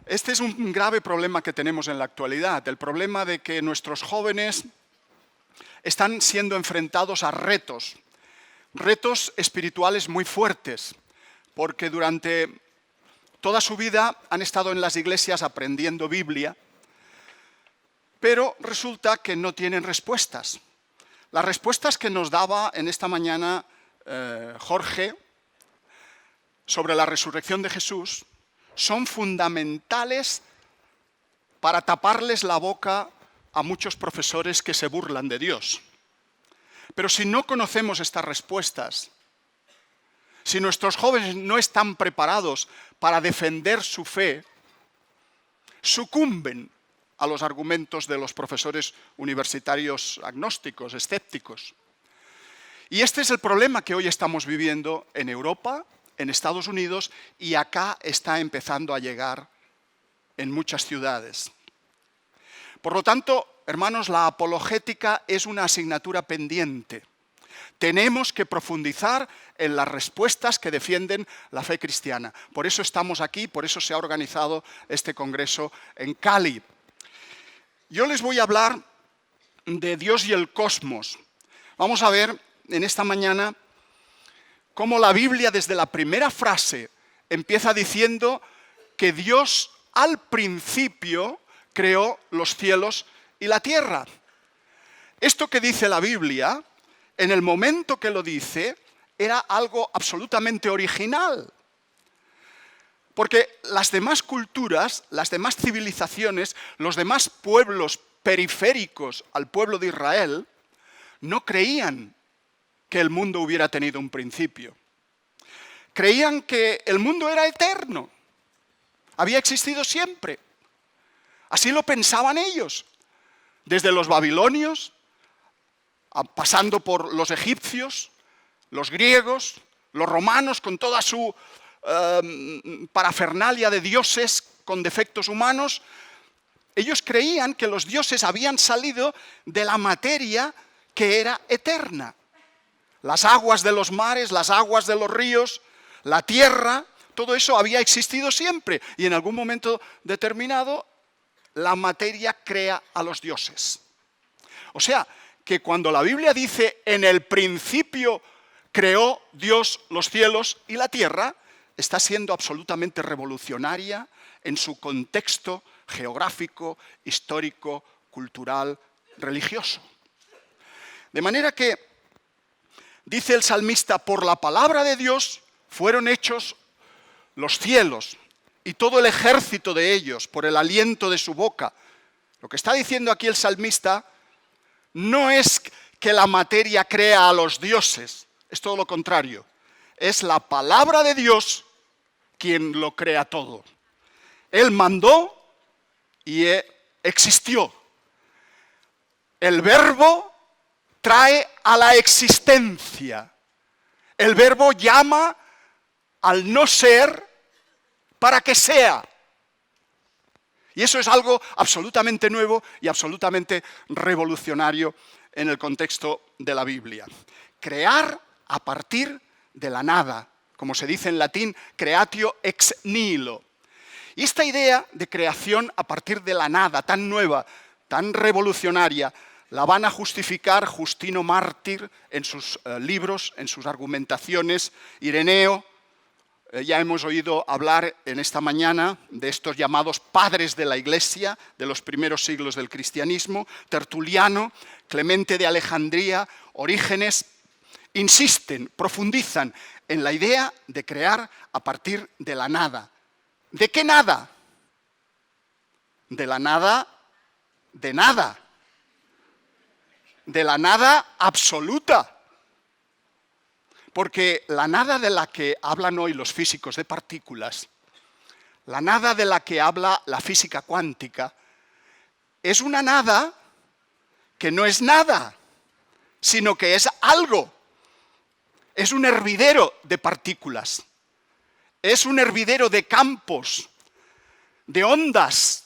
Este es un grave problema que tenemos en la actualidad, el problema de que nuestros jóvenes están siendo enfrentados a retos espirituales muy fuertes, porque durante toda su vida han estado en las iglesias aprendiendo Biblia, pero resulta que no tienen respuestas. Las respuestas que nos daba en esta mañana Jorge sobre la resurrección de Jesús son fundamentales para taparles la boca a muchos profesores que se burlan de Dios. Pero si no conocemos estas respuestas, si nuestros jóvenes no están preparados para defender su fe, sucumben a los argumentos de los profesores universitarios agnósticos, escépticos. Y este es el problema que hoy estamos viviendo en Europa, en Estados Unidos, y acá está empezando a llegar en muchas ciudades. Por lo tanto, hermanos, la apologética es una asignatura pendiente. Tenemos que profundizar en las respuestas que defienden la fe cristiana. Por eso estamos aquí, por eso se ha organizado este congreso en Cali. Yo les voy a hablar de Dios y el cosmos. Vamos a ver en esta mañana cómo la Biblia desde la primera frase empieza diciendo que Dios al principio creó los cielos y la tierra. Esto que dice la Biblia, en el momento que lo dice, era algo absolutamente original. Porque las demás culturas, las demás civilizaciones, los demás pueblos periféricos al pueblo de Israel, no creían que el mundo hubiera tenido un principio. Creían que el mundo era eterno, había existido siempre. Así lo pensaban ellos, desde los babilonios, pasando por los egipcios, los griegos, los romanos con toda su parafernalia de dioses con defectos humanos. Ellos creían que los dioses habían salido de la materia que era eterna. Las aguas de los mares, las aguas de los ríos, la tierra, todo eso había existido siempre. Y en algún momento determinado, la materia crea a los dioses. O sea, que cuando la Biblia dice en el principio creó Dios los cielos y la tierra, está siendo absolutamente revolucionaria en su contexto geográfico, histórico, cultural, religioso. De manera que, dice el salmista, por la palabra de Dios fueron hechos los cielos y todo el ejército de ellos, por el aliento de su boca. Lo que está diciendo aquí el salmista no es que la materia crea a los dioses, es todo lo contrario. Es la palabra de Dios quien lo crea todo. Él mandó y existió. El verbo trae a la existencia. El verbo llama al no ser para que sea. Y eso es algo absolutamente nuevo y absolutamente revolucionario en el contexto de la Biblia. Crear a partir de la nada, como se dice en latín, creatio ex nihilo. Y esta idea de creación a partir de la nada, tan nueva, tan revolucionaria, la van a justificar Justino Mártir en sus libros, en sus argumentaciones, Ireneo. Ya hemos oído hablar en esta mañana de estos llamados padres de la Iglesia, de los primeros siglos del cristianismo, Tertuliano, Clemente de Alejandría, Orígenes. Insisten, profundizan en la idea de crear a partir de la nada. ¿De qué nada? De la nada de nada. De la nada absoluta. Porque la nada de la que hablan hoy los físicos de partículas, la nada de la que habla la física cuántica, es una nada que no es nada, sino que es algo. Es un hervidero de partículas. Es un hervidero de campos, de ondas.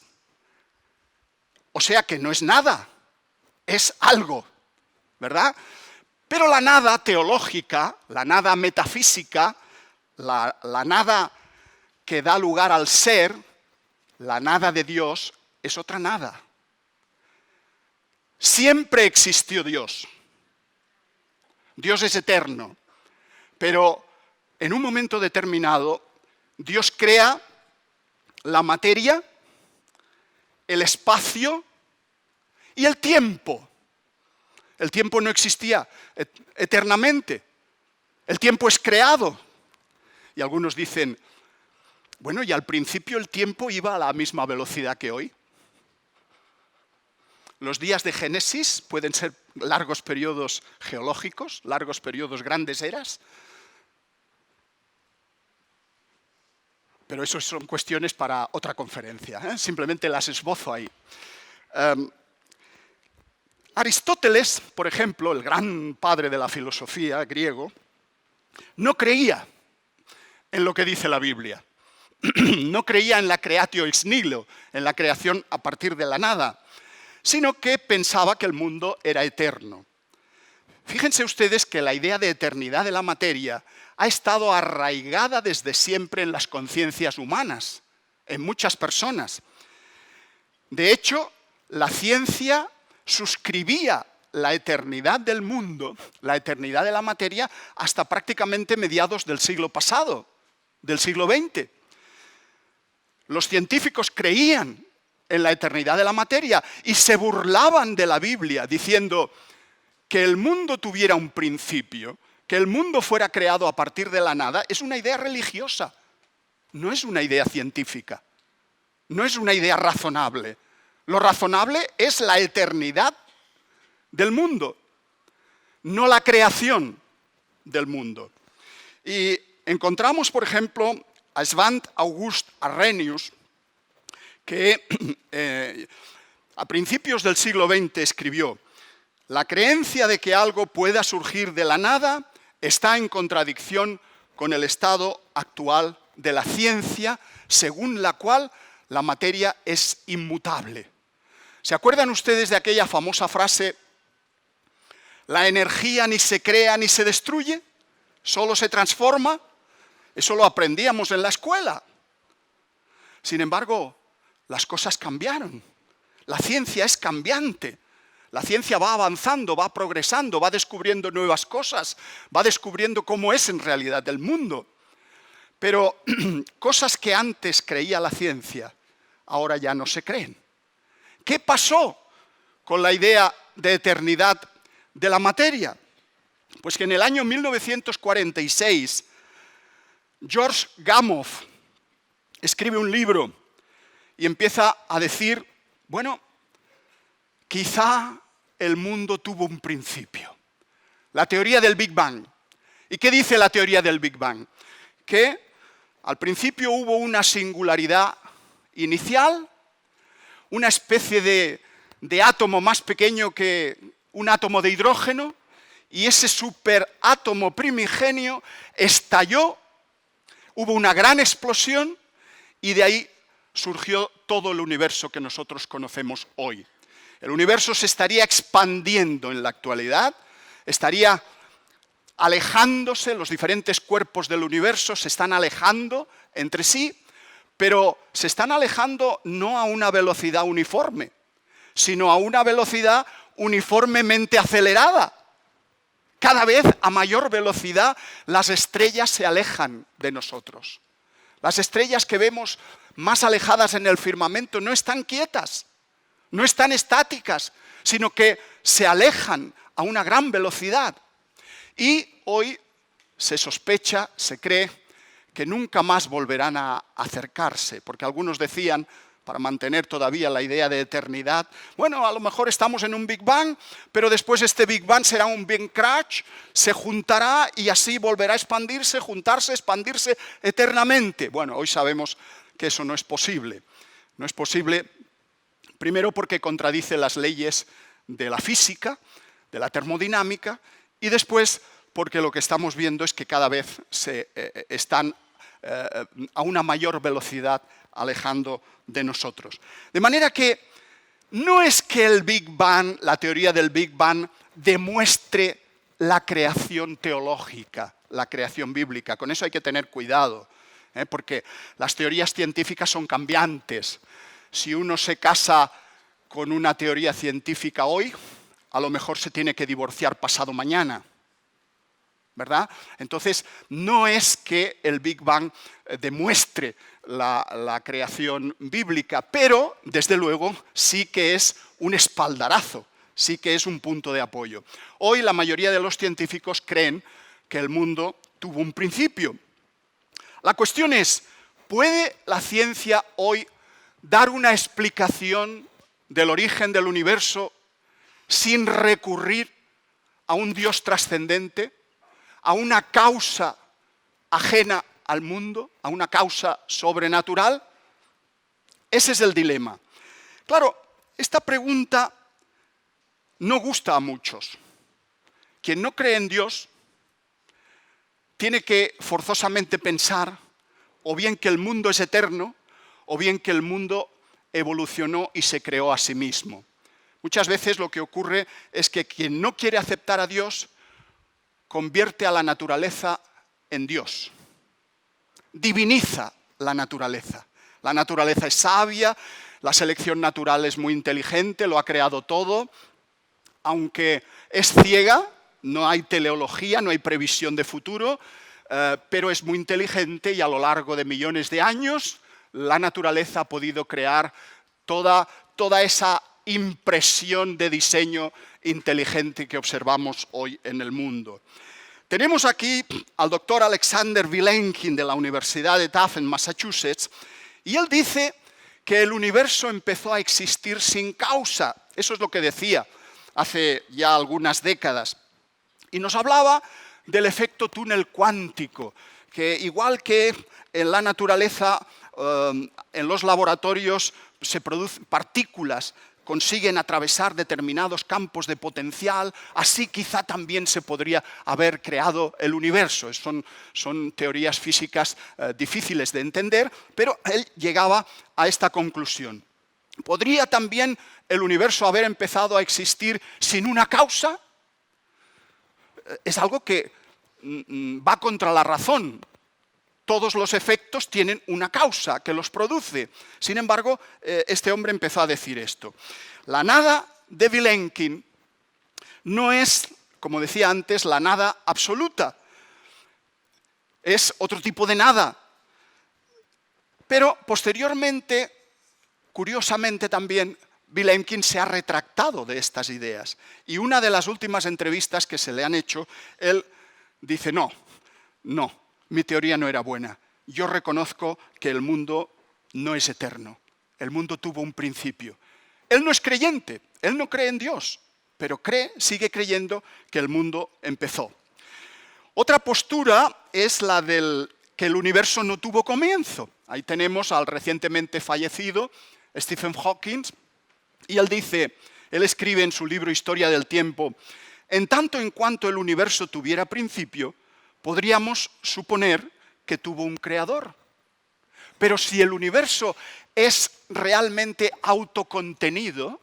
O sea que no es nada, es algo, ¿verdad? Pero la nada teológica, la nada metafísica, la nada que da lugar al ser, La nada de Dios es otra nada. Siempre existió Dios. Dios es eterno. Pero en un momento determinado, Dios crea la materia, el espacio y el tiempo. El tiempo no existía eternamente. El tiempo es creado. Y algunos dicen, bueno, y al principio el tiempo iba a la misma velocidad que hoy. Los días de Génesis pueden ser largos periodos geológicos, largos periodos, grandes eras. Pero eso son cuestiones para otra conferencia, ¿eh? Simplemente las esbozo ahí. Aristóteles, por ejemplo, el gran padre de la filosofía griego, no creía en lo que dice la Biblia. No creía en la creatio ex nihilo, en la creación a partir de la nada, sino que pensaba que el mundo era eterno. Fíjense ustedes que la idea de eternidad de la materia ha estado arraigada desde siempre en las conciencias humanas, en muchas personas. De hecho, la ciencia suscribía la eternidad del mundo, la eternidad de la materia, hasta prácticamente mediados del siglo pasado, del siglo XX. Los científicos creían en la eternidad de la materia y se burlaban de la Biblia diciendo que el mundo tuviera un principio, que el mundo fuera creado a partir de la nada, es una idea religiosa, no es una idea científica, no es una idea razonable. Lo razonable es la eternidad del mundo, no la creación del mundo. Y encontramos, por ejemplo, a Svante August Arrhenius, que a principios del siglo XX escribió: la creencia de que algo pueda surgir de la nada está en contradicción con el estado actual de la ciencia, según la cual la materia es inmutable. ¿Se acuerdan ustedes de aquella famosa frase: la energía ni se crea ni se destruye, solo se transforma? Eso lo aprendíamos en la escuela. Sin embargo, las cosas cambiaron. La ciencia es cambiante. La ciencia va avanzando, va progresando, va descubriendo nuevas cosas, va descubriendo cómo es en realidad el mundo. Pero cosas que antes creía la ciencia, ahora ya no se creen. ¿Qué pasó con la idea de eternidad de la materia? Pues que en el año 1946, George Gamow escribe un libro y empieza a decir, bueno, quizá el mundo tuvo un principio. La teoría del Big Bang. ¿Y qué dice la teoría del Big Bang? Que al principio hubo una singularidad inicial, una especie de átomo más pequeño que un átomo de hidrógeno, y ese superátomo primigenio estalló, hubo una gran explosión, y de ahí surgió todo el universo que nosotros conocemos hoy. El universo se estaría expandiendo en la actualidad, estaría alejándose, los diferentes cuerpos del universo se están alejando entre sí, pero se están alejando no a una velocidad uniforme, sino a una velocidad uniformemente acelerada. Cada vez a mayor velocidad las estrellas se alejan de nosotros. Las estrellas que vemos más alejadas en el firmamento no están quietas, no están estáticas, sino que se alejan a una gran velocidad. Y hoy se sospecha, se cree, que nunca más volverán a acercarse, porque algunos decían, para mantener todavía la idea de eternidad, bueno, a lo mejor estamos en un Big Bang, pero después este Big Bang será un Big Crunch, se juntará y así volverá a expandirse, juntarse, expandirse eternamente. Bueno, hoy sabemos que eso no es posible. No es posible, primero porque contradice las leyes de la física, de la termodinámica, y después porque lo que estamos viendo es que cada vez se están a una mayor velocidad alejando de nosotros. De manera que no es que el Big Bang, la teoría del Big Bang, demuestre la creación teológica, la creación bíblica. Con eso hay que tener cuidado. porque las teorías científicas son cambiantes. Si uno se casa con una teoría científica hoy, a lo mejor se tiene que divorciar pasado mañana, ¿verdad? Entonces, no es que el Big Bang demuestre la creación bíblica, pero, desde luego, sí que es un espaldarazo, sí que es un punto de apoyo. Hoy la mayoría de los científicos creen que el mundo tuvo un principio. La cuestión es, ¿puede la ciencia hoy dar una explicación del origen del universo sin recurrir a un Dios trascendente, a una causa ajena al mundo, a una causa sobrenatural? Ese es el dilema. Claro, esta pregunta no gusta a muchos. Quien no cree en Dios tiene que forzosamente pensar o bien que el mundo es eterno o bien que el mundo evolucionó y se creó a sí mismo. Muchas veces lo que ocurre es que quien no quiere aceptar a Dios convierte a la naturaleza en Dios. Diviniza la naturaleza. La naturaleza es sabia, la selección natural es muy inteligente, lo ha creado todo, aunque es ciega, no hay teleología, no hay previsión de futuro, pero es muy inteligente y a lo largo de millones de años la naturaleza ha podido crear toda esa impresión de diseño inteligente que observamos hoy en el mundo. Tenemos aquí al doctor Alexander Vilenkin de la Universidad de Tufts en Massachusetts, y él dice que el universo empezó a existir sin causa. Eso es lo que decía hace ya algunas décadas. Y nos hablaba del efecto túnel cuántico, que igual que en la naturaleza, en los laboratorios se producen partículas, consiguen atravesar determinados campos de potencial, así quizá también se podría haber creado el universo. Son teorías físicas difíciles de entender, pero él llegaba a esta conclusión. ¿Podría también el universo haber empezado a existir sin una causa? Es algo que va contra la razón. Todos los efectos tienen una causa que los produce. Sin embargo, este hombre empezó a decir esto. La nada de Vilenkin no es, como decía antes, la nada absoluta. Es otro tipo de nada. Pero posteriormente, curiosamente también, Vilenkin se ha retractado de estas ideas. Y una de las últimas entrevistas que se le han hecho, él dice, no, mi teoría no era buena. Yo reconozco que el mundo no es eterno. El mundo tuvo un principio. Él no es creyente, él no cree en Dios, pero sigue creyendo que el mundo empezó. Otra postura es la del que el universo no tuvo comienzo. Ahí tenemos al recientemente fallecido Stephen Hawking, y él escribe en su libro Historia del Tiempo, en tanto en cuanto el universo tuviera principio, podríamos suponer que tuvo un creador. Pero si el universo es realmente autocontenido,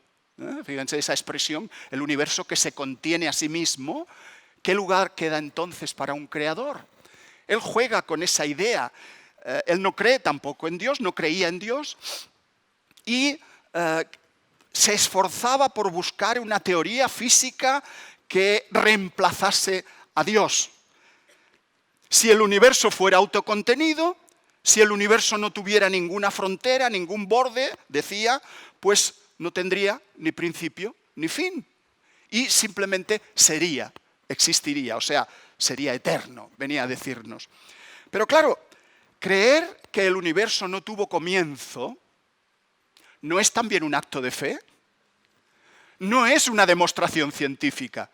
fíjense esa expresión, el universo que se contiene a sí mismo, ¿qué lugar queda entonces para un creador? Él juega con esa idea. Él no cree tampoco en Dios, no creía en Dios, y se esforzaba por buscar una teoría física que reemplazase a Dios. Si el universo fuera autocontenido, si el universo no tuviera ninguna frontera, ningún borde, decía, pues no tendría ni principio ni fin. Y simplemente existiría, o sea, sería eterno, venía a decirnos. Pero claro, creer que el universo no tuvo comienzo, ¿no es también un acto de fe? No es una demostración científica,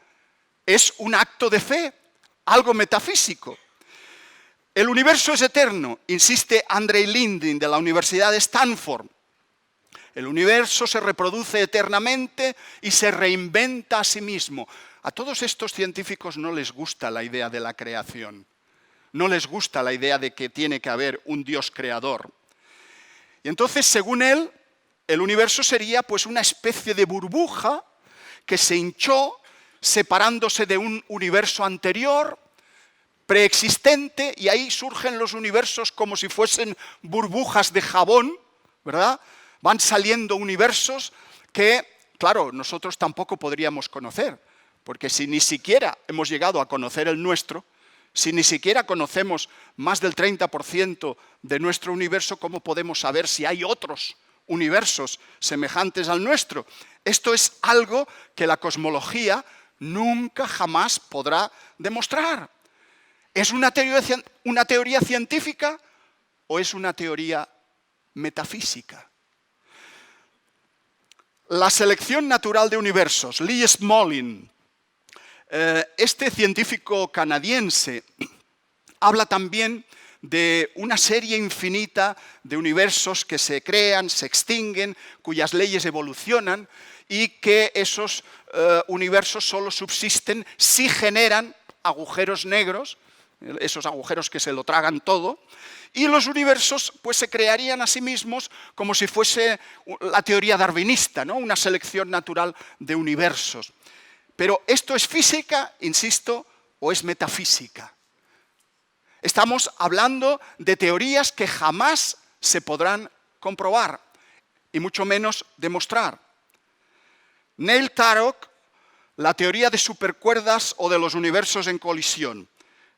es un acto de fe, algo metafísico. El universo es eterno, insiste Andrei Lindin de la Universidad de Stanford. El universo se reproduce eternamente y se reinventa a sí mismo. A todos estos científicos no les gusta la idea de la creación. No les gusta la idea de que tiene que haber un Dios creador. Y entonces, según él, el universo sería pues una especie de burbuja que se hinchó separándose de un universo anterior, preexistente, y ahí surgen los universos como si fuesen burbujas de jabón, ¿verdad? Van saliendo universos que, claro, nosotros tampoco podríamos conocer, porque si ni siquiera hemos llegado a conocer el nuestro, si ni siquiera conocemos más del 30% de nuestro universo, ¿cómo podemos saber si hay otros universos semejantes al nuestro? Esto es algo que la cosmología nunca jamás podrá demostrar. ¿Es una teoría científica o es una teoría metafísica? La selección natural de universos, Lee Smolin, este científico canadiense, habla también de una serie infinita de universos que se crean, se extinguen, cuyas leyes evolucionan y que esos universos solo subsisten si generan agujeros negros, esos agujeros que se lo tragan todo, y los universos pues, se crearían a sí mismos como si fuese la teoría darwinista, ¿no? Una selección natural de universos. Pero ¿esto es física, insisto, o es metafísica? Estamos hablando de teorías que jamás se podrán comprobar, y mucho menos demostrar. Neil Tarok, la teoría de supercuerdas o de los universos en colisión.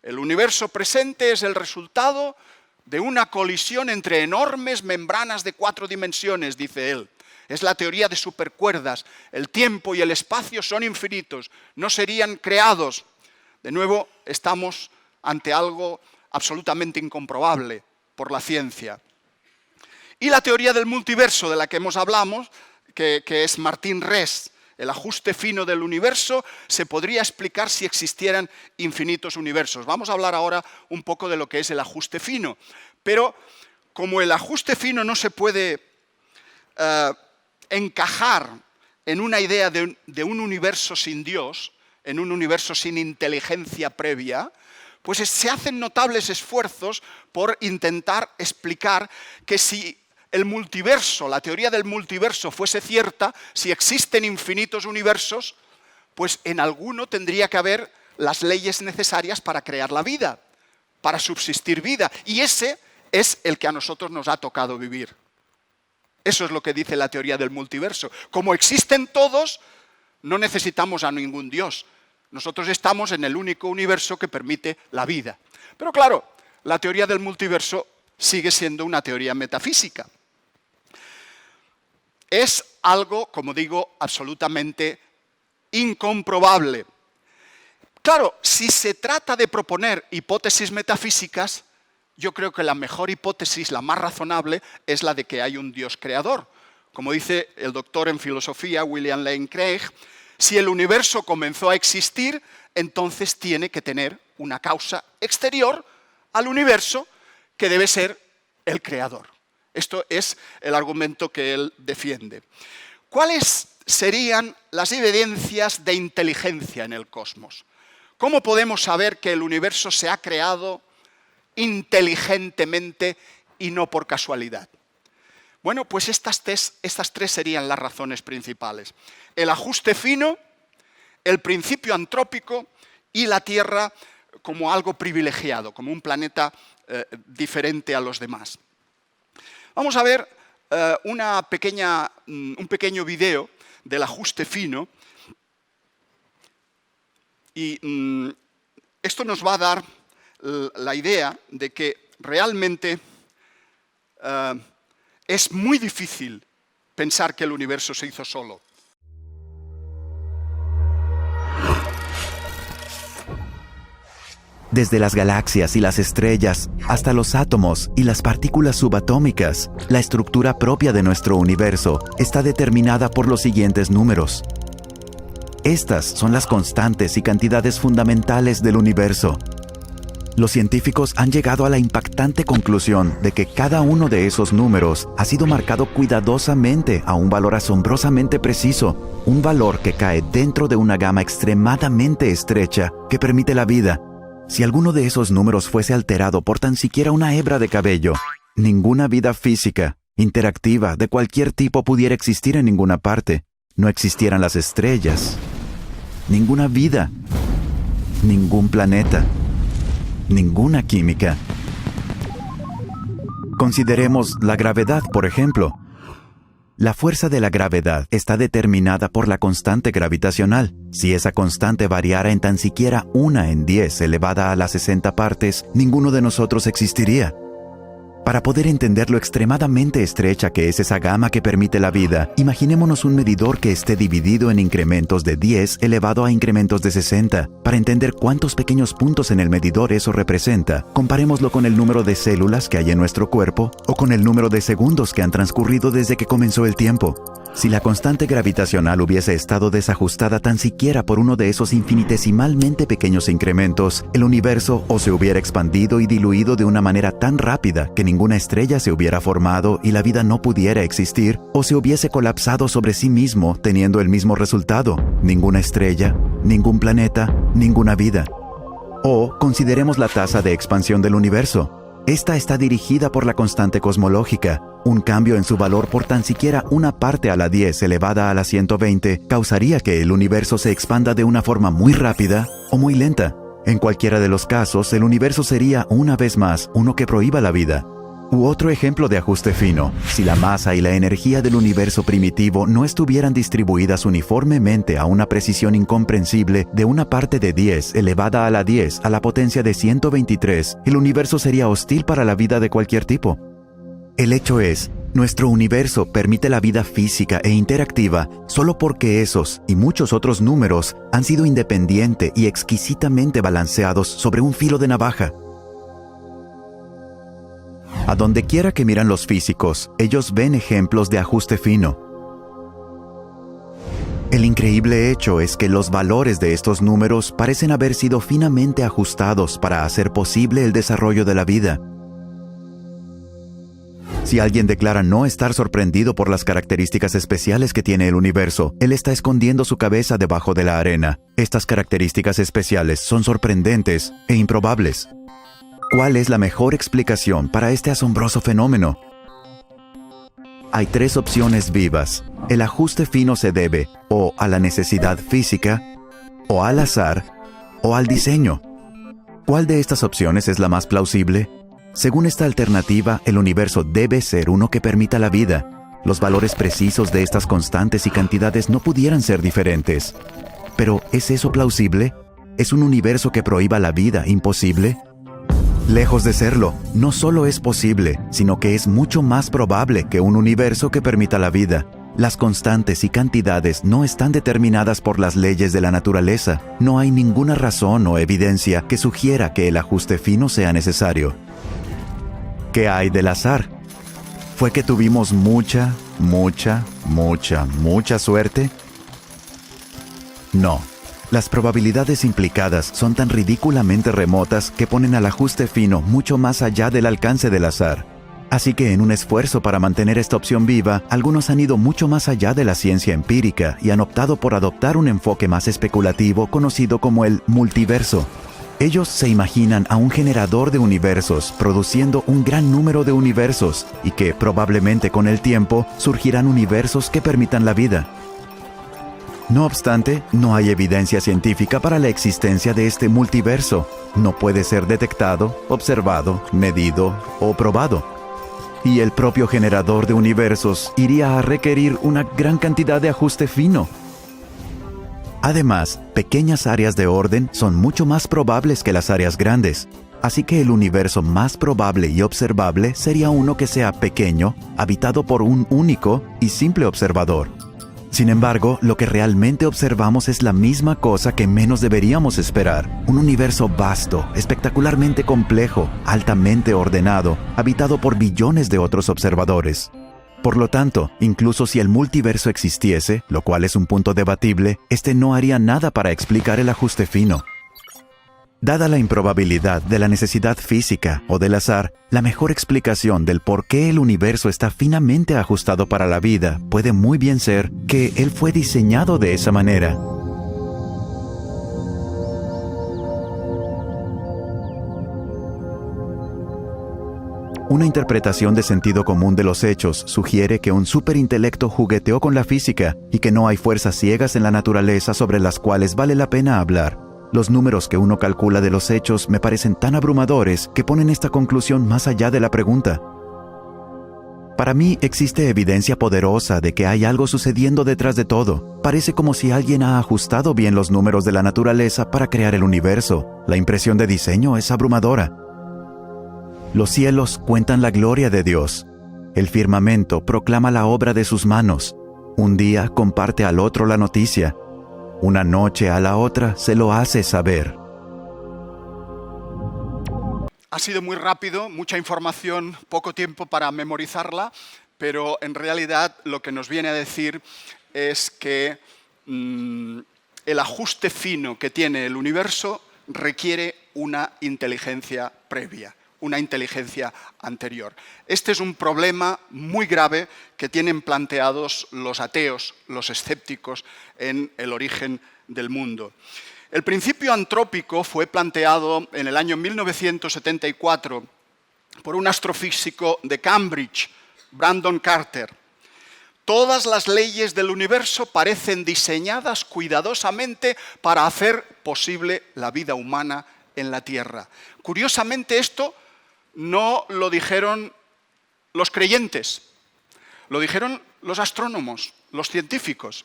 El universo presente es el resultado de una colisión entre enormes membranas de 4 dimensiones, dice él. Es la teoría de supercuerdas. El tiempo y el espacio son infinitos, no serían creados. De nuevo, estamos ante algo absolutamente incomprobable por la ciencia. Y la teoría del multiverso, de la que hemos hablado, que es Martín Rees. El ajuste fino del universo se podría explicar si existieran infinitos universos. Vamos a hablar ahora un poco de lo que es el ajuste fino. Pero como el ajuste fino no se puede encajar en una idea de un universo sin Dios, en un universo sin inteligencia previa, pues se hacen notables esfuerzos por intentar explicar que si el multiverso, la teoría del multiverso fuese cierta, si existen infinitos universos, pues en alguno tendría que haber las leyes necesarias para crear la vida, para subsistir vida. Y ese es el que a nosotros nos ha tocado vivir. Eso es lo que dice la teoría del multiverso. Como existen todos, no necesitamos a ningún Dios. Nosotros estamos en el único universo que permite la vida. Pero claro, la teoría del multiverso sigue siendo una teoría metafísica. Es algo, como digo, absolutamente incomprobable. Claro, si se trata de proponer hipótesis metafísicas, yo creo que la mejor hipótesis, la más razonable, es la de que hay un Dios creador. Como dice el doctor en filosofía William Lane Craig, si el universo comenzó a existir, entonces tiene que tener una causa exterior al universo que debe ser el creador. Esto es el argumento que él defiende. ¿Cuáles serían las evidencias de inteligencia en el cosmos? ¿Cómo podemos saber que el universo se ha creado inteligentemente y no por casualidad? Bueno, pues estas tres serían las razones principales. El ajuste fino, el principio antrópico y la Tierra como algo privilegiado, como un planeta diferente a los demás. Vamos a ver un pequeño video del ajuste fino y esto nos va a dar la idea de que realmente es muy difícil pensar que el universo se hizo solo. Desde las galaxias y las estrellas hasta los átomos y las partículas subatómicas, la estructura propia de nuestro universo está determinada por los siguientes números. Estas son las constantes y cantidades fundamentales del universo. Los científicos han llegado a la impactante conclusión de que cada uno de esos números ha sido marcado cuidadosamente a un valor asombrosamente preciso, un valor que cae dentro de una gama extremadamente estrecha que permite la vida. Si alguno de esos números fuese alterado por tan siquiera una hebra de cabello, ninguna vida física, interactiva, de cualquier tipo pudiera existir en ninguna parte. No existieran las estrellas, ninguna vida, ningún planeta. ninguna química. Consideremos la gravedad, por ejemplo. La fuerza de la gravedad está determinada por la constante gravitacional. Si esa constante variara en tan siquiera 1 en 10 elevada a las 60 partes, ninguno de nosotros existiría. Para poder entender lo extremadamente estrecha que es esa gama que permite la vida, imaginémonos un medidor que esté dividido en incrementos de 10 elevado a incrementos de 60. Para entender cuántos pequeños puntos en el medidor eso representa, comparémoslo con el número de células que hay en nuestro cuerpo o con el número de segundos que han transcurrido desde que comenzó el tiempo. Si la constante gravitacional hubiese estado desajustada tan siquiera por uno de esos infinitesimalmente pequeños incrementos, el universo o se hubiera expandido y diluido de una manera tan rápida que ninguna estrella se hubiera formado y la vida no pudiera existir, o se hubiese colapsado sobre sí mismo teniendo el mismo resultado: ninguna estrella, ningún planeta, ninguna vida. O consideremos la tasa de expansión del universo. Esta está dirigida por la constante cosmológica. Un cambio en su valor por tan siquiera 1/10 elevada a la 120 causaría que el universo se expanda de una forma muy rápida o muy lenta. En cualquiera de los casos, el universo sería, una vez más, uno que prohíba la vida. U otro ejemplo de ajuste fino: si la masa y la energía del universo primitivo no estuvieran distribuidas uniformemente a una precisión incomprensible de 1/10 elevada a la 10 a la potencia de 123, el universo sería hostil para la vida de cualquier tipo. El hecho es, nuestro universo permite la vida física e interactiva solo porque esos y muchos otros números han sido independiente y exquisitamente balanceados sobre un filo de navaja. A donde quiera que miran los físicos, ellos ven ejemplos de ajuste fino. El increíble hecho es que los valores de estos números parecen haber sido finamente ajustados para hacer posible el desarrollo de la vida. Si alguien declara no estar sorprendido por las características especiales que tiene el universo, él está escondiendo su cabeza debajo de la arena. Estas características especiales son sorprendentes e improbables. ¿Cuál es la mejor explicación para este asombroso fenómeno? Hay 3 opciones vivas. El ajuste fino se debe o a la necesidad física, o al azar, o al diseño. ¿Cuál de estas opciones es la más plausible? Según esta alternativa, el universo debe ser uno que permita la vida. Los valores precisos de estas constantes y cantidades no pudieran ser diferentes. Pero, ¿es eso plausible? ¿Es un universo que prohíba la vida imposible? Lejos de serlo, no solo es posible, sino que es mucho más probable que un universo que permita la vida. Las constantes y cantidades no están determinadas por las leyes de la naturaleza. No hay ninguna razón o evidencia que sugiera que el ajuste fino sea necesario. ¿Qué hay del azar? ¿Fue que tuvimos mucha suerte? No. Las probabilidades implicadas son tan ridículamente remotas que ponen al ajuste fino mucho más allá del alcance del azar. Así que en un esfuerzo para mantener esta opción viva, algunos han ido mucho más allá de la ciencia empírica y han optado por adoptar un enfoque más especulativo conocido como el multiverso. Ellos se imaginan a un generador de universos produciendo un gran número de universos y que probablemente con el tiempo surgirán universos que permitan la vida. No obstante, no hay evidencia científica para la existencia de este multiverso. No puede ser detectado, observado, medido o probado. Y el propio generador de universos iría a requerir una gran cantidad de ajuste fino. Además, pequeñas áreas de orden son mucho más probables que las áreas grandes. Así que el universo más probable y observable sería uno que sea pequeño, habitado por un único y simple observador. Sin embargo, lo que realmente observamos es la misma cosa que menos deberíamos esperar. Un universo vasto, espectacularmente complejo, altamente ordenado, habitado por billones de otros observadores. Por lo tanto, incluso si el multiverso existiese, lo cual es un punto debatible, este no haría nada para explicar el ajuste fino. Dada la improbabilidad de la necesidad física o del azar, la mejor explicación del por qué el universo está finamente ajustado para la vida puede muy bien ser que él fue diseñado de esa manera. Una interpretación de sentido común de los hechos sugiere que un superintelecto jugueteó con la física y que no hay fuerzas ciegas en la naturaleza sobre las cuales vale la pena hablar. Los números que uno calcula de los hechos me parecen tan abrumadores que ponen esta conclusión más allá de la pregunta. Para mí existe evidencia poderosa de que hay algo sucediendo detrás de todo. Parece como si alguien ha ajustado bien los números de la naturaleza para crear el universo. La impresión de diseño es abrumadora. Los cielos cuentan la gloria de Dios. El firmamento proclama la obra de sus manos. Un día comparte al otro la noticia. Una noche a la otra se lo hace saber. Ha sido muy rápido, mucha información, poco tiempo para memorizarla, pero en realidad lo que nos viene a decir es que el ajuste fino que tiene el universo requiere una inteligencia previa, una inteligencia anterior. Este es un problema muy grave que tienen planteados los ateos, los escépticos en el origen del mundo. El principio antrópico fue planteado en el año 1974 por un astrofísico de Cambridge, Brandon Carter. Todas las leyes del universo parecen diseñadas cuidadosamente para hacer posible la vida humana en la Tierra. Curiosamente, esto no lo dijeron los creyentes, lo dijeron los astrónomos, los científicos.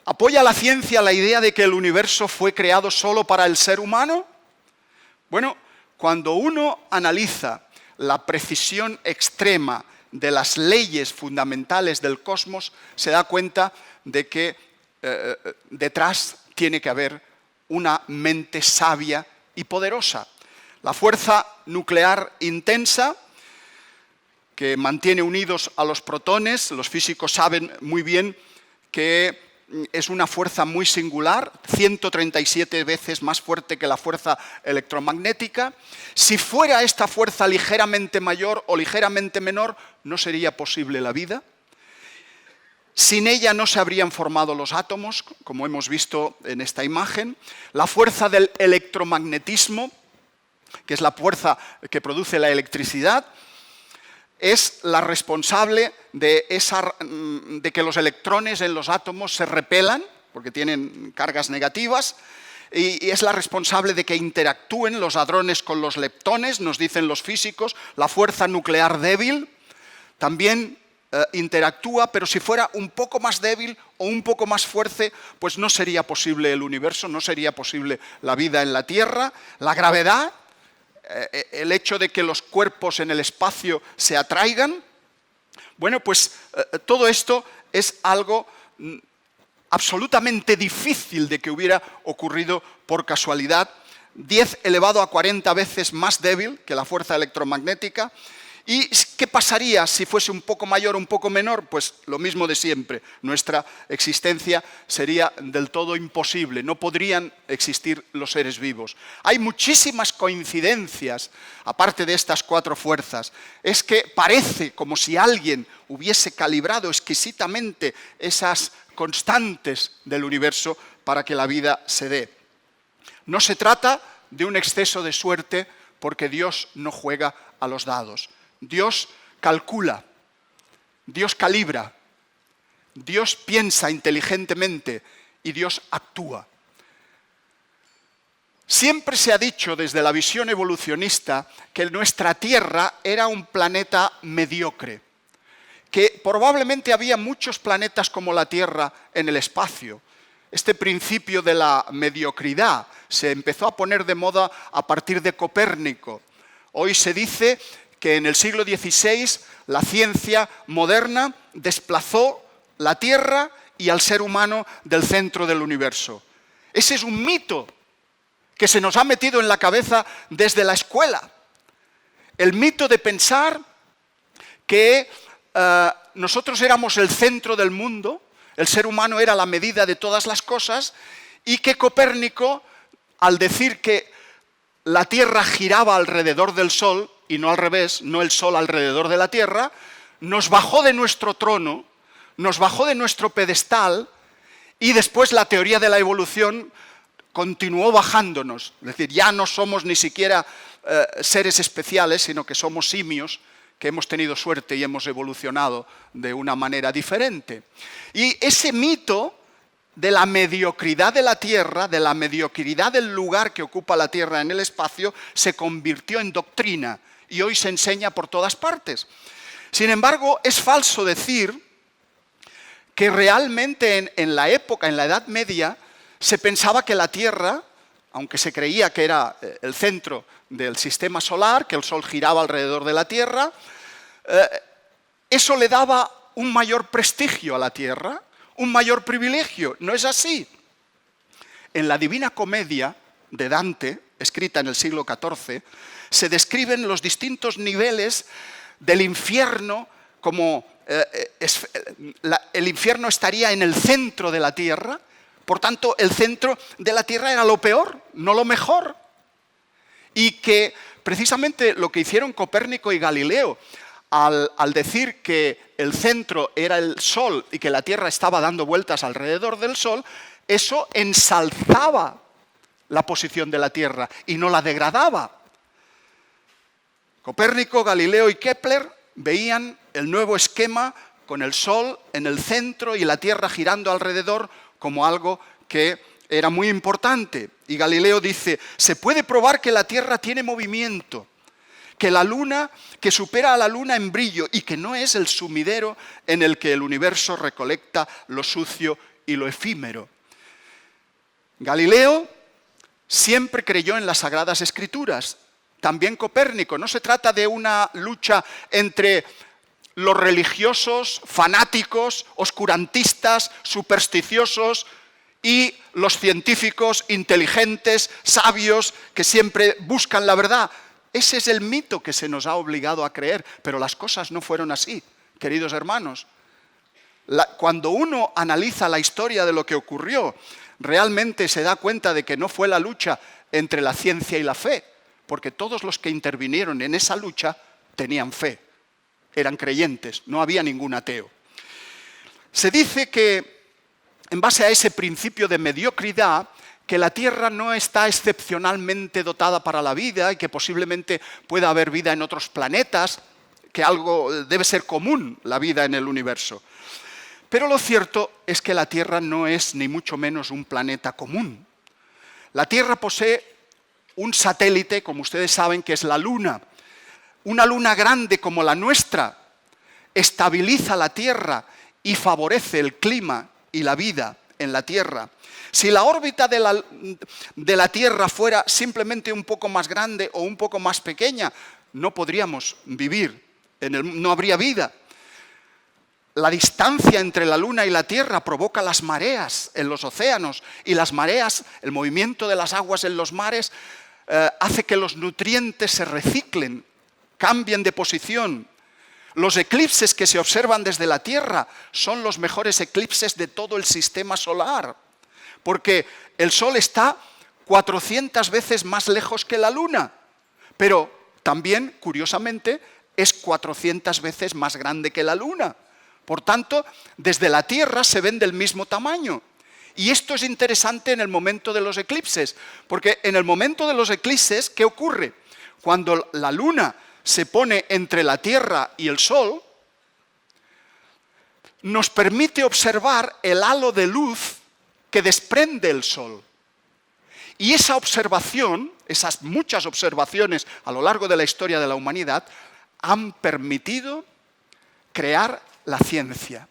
¿Apoya la ciencia la idea de que el universo fue creado solo para el ser humano? Bueno, cuando uno analiza la precisión extrema de las leyes fundamentales del cosmos, se da cuenta de que detrás tiene que haber una mente sabia y poderosa. La fuerza nuclear intensa, que mantiene unidos a los protones, los físicos saben muy bien que es una fuerza muy singular, 137 veces más fuerte que la fuerza electromagnética. Si fuera esta fuerza ligeramente mayor o ligeramente menor, no sería posible la vida. Sin ella no se habrían formado los átomos, como hemos visto en esta imagen. La fuerza del electromagnetismo, que es la fuerza que produce la electricidad, es la responsable de que los electrones en los átomos se repelan, porque tienen cargas negativas, y es la responsable de que interactúen los hadrones con los leptones, nos dicen los físicos. La fuerza nuclear débil también interactúa, pero si fuera un poco más débil o un poco más fuerte, pues no sería posible el universo, no sería posible la vida en la Tierra. La gravedad, el hecho de que los cuerpos en el espacio se atraigan, bueno, pues todo esto es algo absolutamente difícil de que hubiera ocurrido por casualidad. 10 elevado a 40 veces más débil que la fuerza electromagnética. ¿Y qué pasaría si fuese un poco mayor o un poco menor? Pues lo mismo de siempre. Nuestra existencia sería del todo imposible. No podrían existir los seres vivos. Hay muchísimas coincidencias, aparte de estas 4 fuerzas. Es que parece como si alguien hubiese calibrado exquisitamente esas constantes del universo para que la vida se dé. No se trata de un exceso de suerte, porque Dios no juega a los dados. Dios calcula, Dios calibra, Dios piensa inteligentemente y Dios actúa. Siempre se ha dicho desde la visión evolucionista que nuestra Tierra era un planeta mediocre, que probablemente había muchos planetas como la Tierra en el espacio. Este principio de la mediocridad se empezó a poner de moda a partir de Copérnico. Hoy se dice que en el siglo XVI la ciencia moderna desplazó la Tierra y al ser humano del centro del universo. Ese es un mito que se nos ha metido en la cabeza desde la escuela. El mito de pensar que nosotros éramos el centro del mundo, el ser humano era la medida de todas las cosas, y que Copérnico, al decir que la Tierra giraba alrededor del Sol, y no al revés, no el Sol alrededor de la Tierra, nos bajó de nuestro trono, nos bajó de nuestro pedestal, y después la teoría de la evolución continuó bajándonos. Es decir, ya no somos ni siquiera seres especiales, sino que somos simios que hemos tenido suerte y hemos evolucionado de una manera diferente. Y ese mito de la mediocridad de la Tierra, de la mediocridad del lugar que ocupa la Tierra en el espacio, se convirtió en doctrina y hoy se enseña por todas partes. Sin embargo, es falso decir que realmente en la época, en la Edad Media, se pensaba que la Tierra, aunque se creía que era el centro del sistema solar, que el Sol giraba alrededor de la Tierra, eso le daba un mayor prestigio a la Tierra, un mayor privilegio. No es así. En la Divina Comedia de Dante, escrita en el siglo XIV, se describen los distintos niveles del infierno, como el infierno estaría en el centro de la Tierra, por tanto el centro de la Tierra era lo peor, no lo mejor. Y que precisamente lo que hicieron Copérnico y Galileo, al decir que el centro era el Sol y que la Tierra estaba dando vueltas alrededor del Sol, eso ensalzaba la posición de la Tierra y no la degradaba. Copérnico, Galileo y Kepler veían el nuevo esquema con el Sol en el centro y la Tierra girando alrededor como algo que era muy importante. Y Galileo dice, se puede probar que la Tierra tiene movimiento, que la Luna, que supera a la Luna en brillo y que no es el sumidero en el que el universo recolecta lo sucio y lo efímero. Galileo siempre creyó en las Sagradas Escrituras, también Copérnico. No se trata de una lucha entre los religiosos, fanáticos, oscurantistas, supersticiosos y los científicos inteligentes, sabios, que siempre buscan la verdad. Ese es el mito que se nos ha obligado a creer, pero las cosas no fueron así, queridos hermanos. Cuando uno analiza la historia de lo que ocurrió, realmente se da cuenta de que no fue la lucha entre la ciencia y la fe, porque todos los que intervinieron en esa lucha tenían fe, eran creyentes, no había ningún ateo. Se dice que, en base a ese principio de mediocridad, que la Tierra no está excepcionalmente dotada para la vida y que posiblemente pueda haber vida en otros planetas, que algo debe ser común, la vida en el universo. Pero lo cierto es que la Tierra no es ni mucho menos un planeta común. La Tierra posee un satélite, como ustedes saben, que es la Luna. Una luna grande como la nuestra estabiliza la Tierra y favorece el clima y la vida en la Tierra. Si la órbita de la Tierra fuera simplemente un poco más grande o un poco más pequeña, no podríamos vivir, no habría vida. La distancia entre la Luna y la Tierra provoca las mareas en los océanos y las mareas, el movimiento de las aguas en los mares, hace que los nutrientes se reciclen, cambien de posición. Los eclipses que se observan desde la Tierra son los mejores eclipses de todo el sistema solar, porque el Sol está 400 veces más lejos que la Luna, pero también, curiosamente, es 400 veces más grande que la Luna. Por tanto, desde la Tierra se ven del mismo tamaño. Y esto es interesante en el momento de los eclipses, porque en el momento de los eclipses, ¿qué ocurre? Cuando la Luna se pone entre la Tierra y el Sol, nos permite observar el halo de luz que desprende el Sol. Y esa observación, esas muchas observaciones a lo largo de la historia de la humanidad, han permitido crear la ciencia,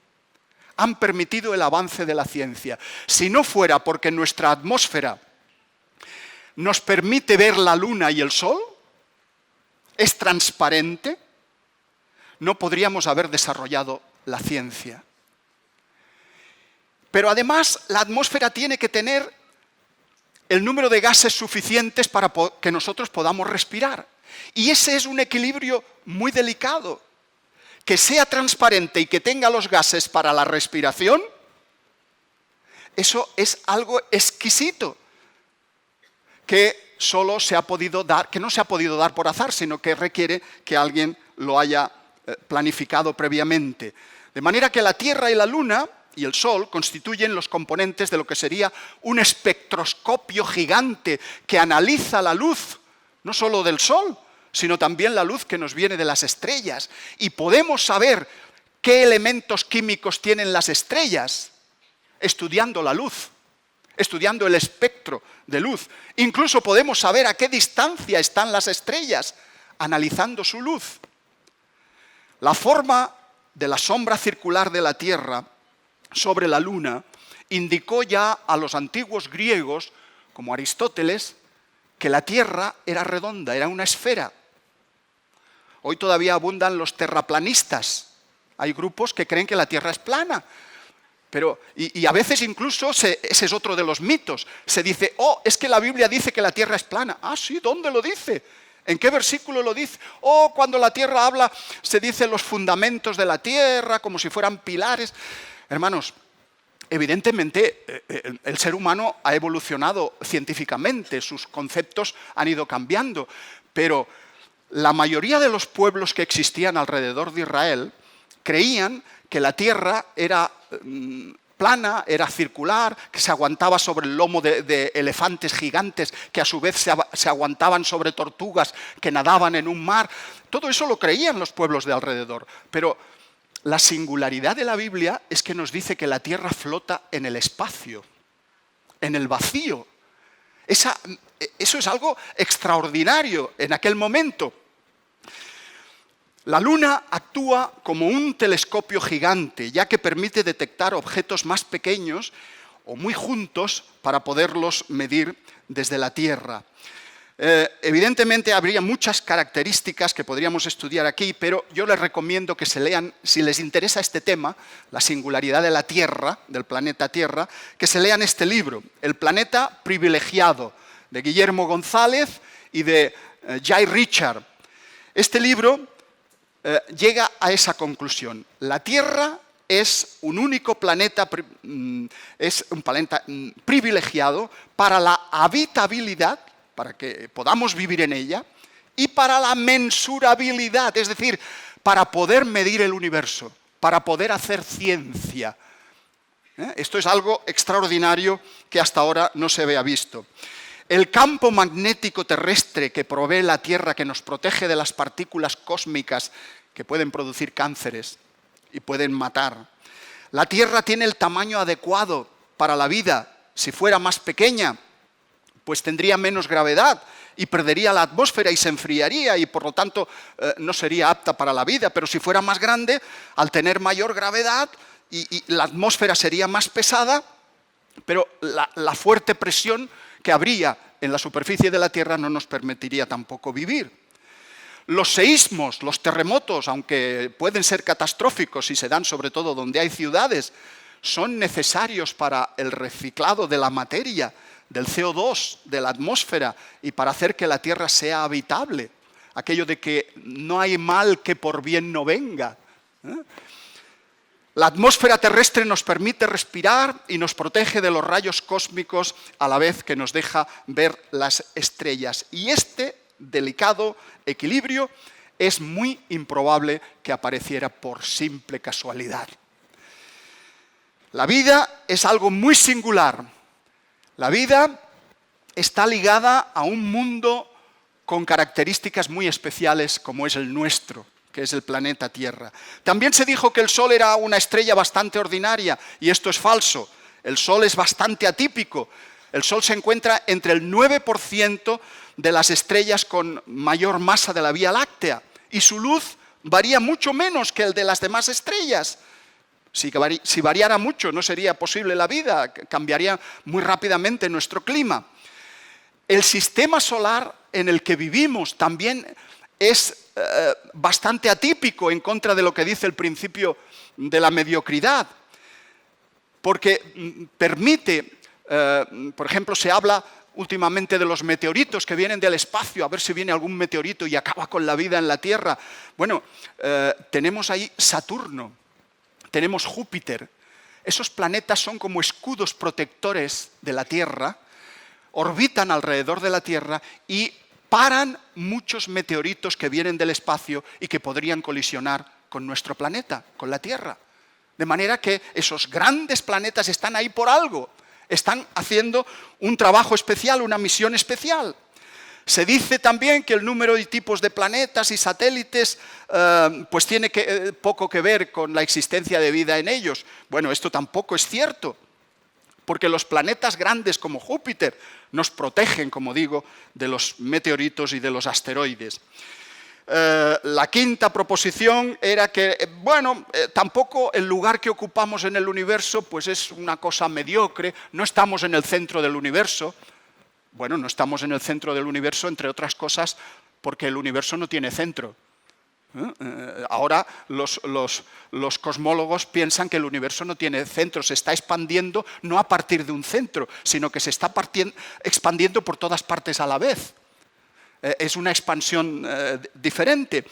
han permitido el avance de la ciencia. Si no fuera porque nuestra atmósfera nos permite ver la Luna y el Sol, es transparente, no podríamos haber desarrollado la ciencia. Pero además, la atmósfera tiene que tener el número de gases suficientes para que nosotros podamos respirar. Y ese es un equilibrio muy delicado. Que sea transparente y que tenga los gases para la respiración, eso es algo exquisito, que solo se ha podido dar, que no se ha podido dar por azar, sino que requiere que alguien lo haya planificado previamente. De manera que la Tierra y la Luna y el Sol constituyen los componentes de lo que sería un espectroscopio gigante que analiza la luz, no solo del Sol, sino también la luz que nos viene de las estrellas. Y podemos saber qué elementos químicos tienen las estrellas. estudiando la luz, estudiando el espectro de luz. Incluso podemos saber a qué distancia están las estrellas, analizando su luz. La forma de la sombra circular de la Tierra sobre la Luna indicó ya a los antiguos griegos, como Aristóteles, que la Tierra era redonda, era una esfera. Hoy todavía abundan los terraplanistas. Hay grupos que creen que la Tierra es plana. Y a veces incluso, ese es otro de los mitos, se dice, es que la Biblia dice que la Tierra es plana. Ah, sí, ¿dónde lo dice? ¿En qué versículo lo dice? Cuando la Tierra habla, se dice los fundamentos de la Tierra, como si fueran pilares. Hermanos, evidentemente el ser humano ha evolucionado científicamente, sus conceptos han ido cambiando, pero la mayoría de los pueblos que existían alrededor de Israel creían que la Tierra era plana, era circular, que se aguantaba sobre el lomo de elefantes gigantes, que a su vez se aguantaban sobre tortugas que nadaban en un mar. Todo eso lo creían los pueblos de alrededor. Pero la singularidad de la Biblia es que nos dice que la Tierra flota en el espacio, en el vacío. Eso es algo extraordinario en aquel momento. La Luna actúa como un telescopio gigante, ya que permite detectar objetos más pequeños o muy juntos para poderlos medir desde la Tierra. Evidentemente habría muchas características que podríamos estudiar aquí, pero yo les recomiendo que se lean, si les interesa este tema, la singularidad de la Tierra, del planeta Tierra, que se lean este libro, El planeta privilegiado, de Guillermo González y de Jay Richard. Este libro llega a esa conclusión. La Tierra es un único planeta, es un planeta privilegiado para la habitabilidad, para que podamos vivir en ella, y para la mensurabilidad, es decir, para poder medir el universo, para poder hacer ciencia. Esto es algo extraordinario que hasta ahora no se había visto. El campo magnético terrestre que provee la Tierra, que nos protege de las partículas cósmicas que pueden producir cánceres y pueden matar. La Tierra tiene el tamaño adecuado para la vida. Si fuera más pequeña, pues tendría menos gravedad y perdería la atmósfera y se enfriaría y por lo tanto no sería apta para la vida. Pero si fuera más grande, al tener mayor gravedad y la atmósfera sería más pesada, pero la fuerte presión que habría en la superficie de la Tierra no nos permitiría tampoco vivir. Los seísmos, los terremotos, aunque pueden ser catastróficos y se dan sobre todo donde hay ciudades, son necesarios para el reciclado de la materia, del CO2, de la atmósfera y para hacer que la Tierra sea habitable. Aquello de que no hay mal que por bien no venga. La atmósfera terrestre nos permite respirar y nos protege de los rayos cósmicos a la vez que nos deja ver las estrellas. Y este delicado equilibrio es muy improbable que apareciera por simple casualidad. La vida es algo muy singular. La vida está ligada a un mundo con características muy especiales como es el nuestro, que es el planeta Tierra. También se dijo que el Sol era una estrella bastante ordinaria, y esto es falso. El Sol es bastante atípico. El Sol se encuentra entre el 9% de las estrellas con mayor masa de la Vía Láctea, y su luz varía mucho menos que el de las demás estrellas. Si variara mucho, no sería posible la vida, cambiaría muy rápidamente nuestro clima. El sistema solar en el que vivimos también es bastante atípico en contra de lo que dice el principio de la mediocridad, porque permite, por ejemplo, se habla últimamente de los meteoritos que vienen del espacio, a ver si viene algún meteorito y acaba con la vida en la Tierra. Bueno, tenemos ahí Saturno, tenemos Júpiter. Esos planetas son como escudos protectores de la Tierra, orbitan alrededor de la Tierra y paran muchos meteoritos que vienen del espacio y que podrían colisionar con nuestro planeta, con la Tierra. De manera que esos grandes planetas están ahí por algo, están haciendo un trabajo especial, una misión especial. Se dice también que el número y tipos de planetas y satélites pues tiene poco que ver con la existencia de vida en ellos. Bueno, esto tampoco es cierto. porque los planetas grandes como Júpiter nos protegen, como digo, de los meteoritos y de los asteroides. La quinta proposición era que, tampoco el lugar que ocupamos en el universo pues es una cosa mediocre, no estamos en el centro del universo. Bueno, no estamos en el centro del universo, entre otras cosas, porque el universo no tiene centro. Ahora los cosmólogos piensan que el universo no tiene centro, se está expandiendo no a partir de un centro, sino que se está expandiendo por todas partes a la vez. Es una expansión diferente.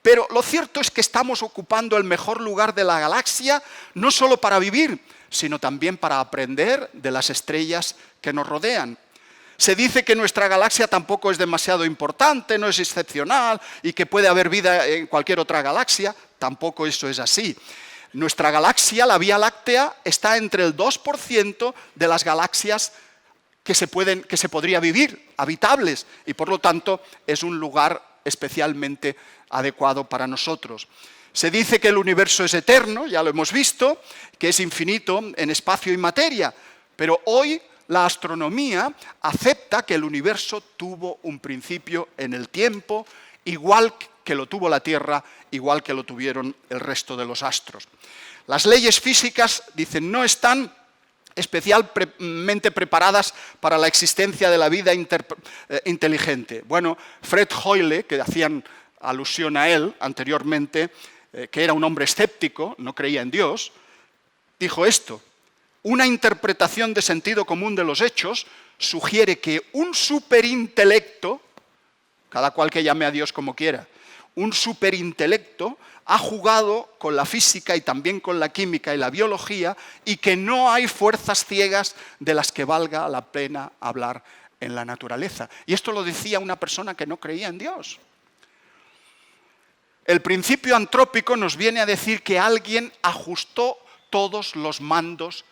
Pero lo cierto es que estamos ocupando el mejor lugar de la galaxia, no solo para vivir, sino también para aprender de las estrellas que nos rodean. Se dice que nuestra galaxia tampoco es demasiado importante, no es excepcional y que puede haber vida en cualquier otra galaxia. Tampoco eso es así. Nuestra galaxia, la Vía Láctea, está entre el 2% de las galaxias que se podría vivir, habitables, y por lo tanto es un lugar especialmente adecuado para nosotros. Se dice que el universo es eterno, ya lo hemos visto, que es infinito en espacio y materia, pero hoy la astronomía acepta que el universo tuvo un principio en el tiempo, igual que lo tuvo la Tierra, igual que lo tuvieron el resto de los astros. Las leyes físicas, dicen, no están especialmente preparadas para la existencia de la vida inteligente. Bueno, Fred Hoyle, que hacían alusión a él anteriormente, que era un hombre escéptico, no creía en Dios, dijo esto: una interpretación de sentido común de los hechos sugiere que un superintelecto, cada cual que llame a Dios como quiera, un superintelecto ha jugado con la física y también con la química y la biología, y que no hay fuerzas ciegas de las que valga la pena hablar en la naturaleza. Y esto lo decía una persona que no creía en Dios. El principio antrópico nos viene a decir que alguien ajustó todos los mandos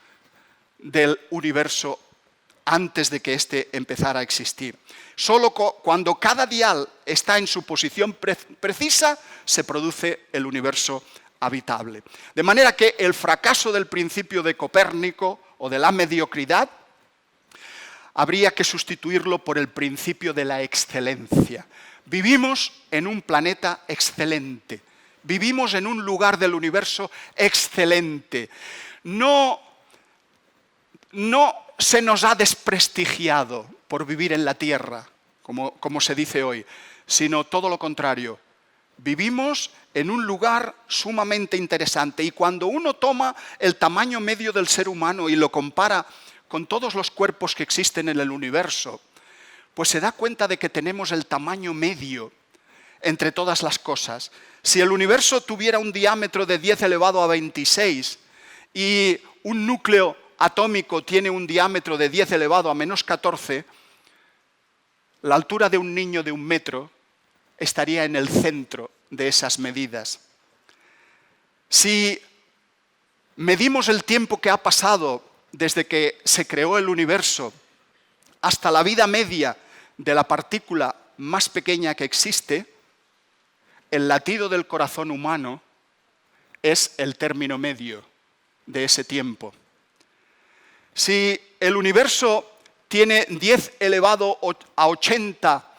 del universo antes de que éste empezara a existir. Solo cuando cada dial está en su posición precisa se produce el universo habitable. De manera que el fracaso del principio de Copérnico o de la mediocridad habría que sustituirlo por el principio de la excelencia. Vivimos en un planeta excelente, vivimos en un lugar del universo excelente. No se nos ha desprestigiado por vivir en la Tierra, como se dice hoy, sino todo lo contrario. Vivimos en un lugar sumamente interesante, y cuando uno toma el tamaño medio del ser humano y lo compara con todos los cuerpos que existen en el universo, pues se da cuenta de que tenemos el tamaño medio entre todas las cosas. Si el universo tuviera un diámetro de 10 elevado a 26 y un núcleo atómico tiene un diámetro de 10 elevado a menos 14, la altura de un niño de 1 metro estaría en el centro de esas medidas. Si medimos el tiempo que ha pasado desde que se creó el universo hasta la vida media de la partícula más pequeña que existe, el latido del corazón humano es el término medio de ese tiempo. Si el universo tiene 10 elevado a 80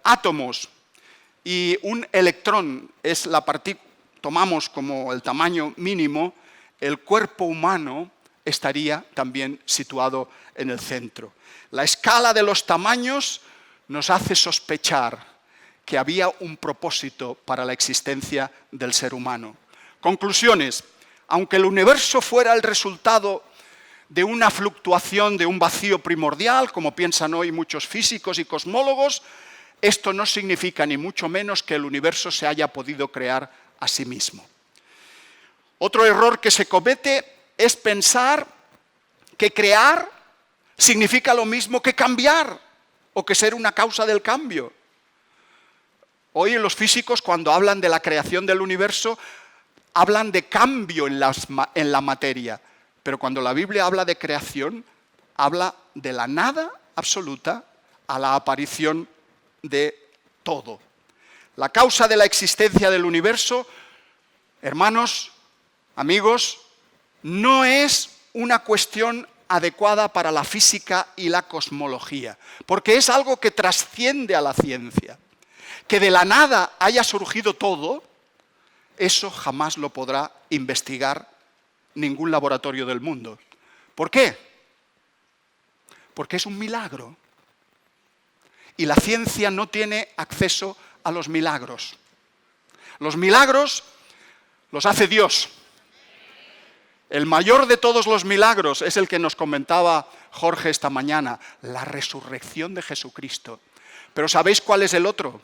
átomos y un electrón es la partícula, tomamos como el tamaño mínimo, el cuerpo humano estaría también situado en el centro. La escala de los tamaños nos hace sospechar que había un propósito para la existencia del ser humano. Conclusiones. Aunque el universo fuera el resultado de una fluctuación de un vacío primordial, como piensan hoy muchos físicos y cosmólogos, esto no significa ni mucho menos que el universo se haya podido crear a sí mismo. Otro error que se comete es pensar que crear significa lo mismo que cambiar o que ser una causa del cambio. Hoy los físicos, cuando hablan de la creación del universo, hablan de cambio en la materia, pero cuando la Biblia habla de creación, habla de la nada absoluta a la aparición de todo. La causa de la existencia del universo, hermanos, amigos, no es una cuestión adecuada para la física y la cosmología, porque es algo que trasciende a la ciencia. Que de la nada haya surgido todo, eso jamás lo podrá investigar ningún laboratorio del mundo. ¿Por qué? Porque es un milagro. Y la ciencia no tiene acceso a los milagros. Los milagros los hace Dios. El mayor de todos los milagros es el que nos comentaba Jorge esta mañana, la resurrección de Jesucristo. Pero ¿sabéis cuál es el otro?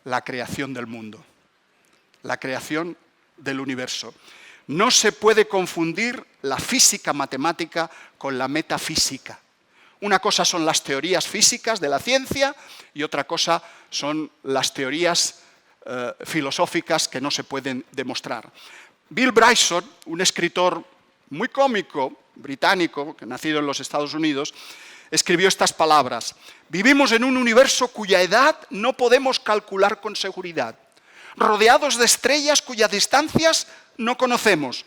La creación del mundo, la creación del universo. No se puede confundir la física matemática con la metafísica. Una cosa son las teorías físicas de la ciencia y otra cosa son las teorías filosóficas que no se pueden demostrar. Bill Bryson, un escritor muy cómico, británico, nacido en los Estados Unidos, escribió estas palabras: vivimos en un universo cuya edad no podemos calcular con seguridad, rodeados de estrellas cuyas distancias no conocemos,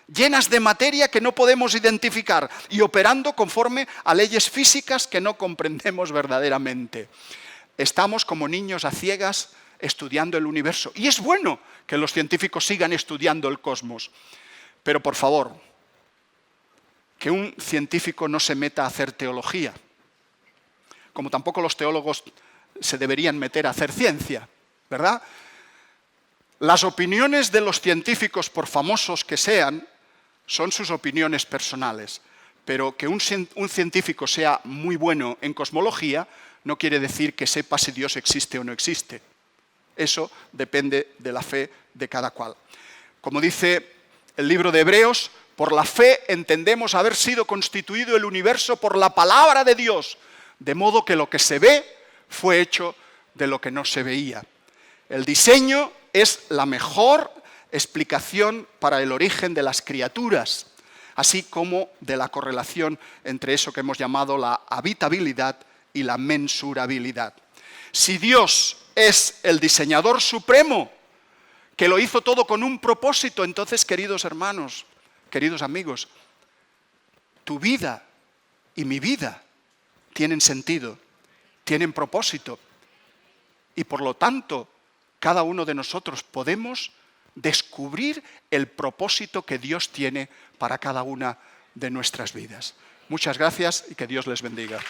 llenas de materia que no podemos identificar y operando conforme a leyes físicas que no comprendemos verdaderamente. Estamos como niños a ciegas estudiando el universo. Y es bueno que los científicos sigan estudiando el cosmos. Pero, por favor, que un científico no se meta a hacer teología, como tampoco los teólogos se deberían meter a hacer ciencia, ¿verdad? Las opiniones de los científicos, por famosos que sean, son sus opiniones personales. Pero que un científico sea muy bueno en cosmología no quiere decir que sepa si Dios existe o no existe. Eso depende de la fe de cada cual. Como dice el libro de Hebreos, por la fe entendemos haber sido constituido el universo por la palabra de Dios, de modo que lo que se ve fue hecho de lo que no se veía. El diseño es la mejor explicación para el origen de las criaturas, así como de la correlación entre eso que hemos llamado la habitabilidad y la mensurabilidad. Si Dios es el diseñador supremo, que lo hizo todo con un propósito, entonces, queridos hermanos, queridos amigos, tu vida y mi vida tienen sentido, tienen propósito, y por lo tanto, cada uno de nosotros podemos descubrir el propósito que Dios tiene para cada una de nuestras vidas. Muchas gracias y que Dios les bendiga.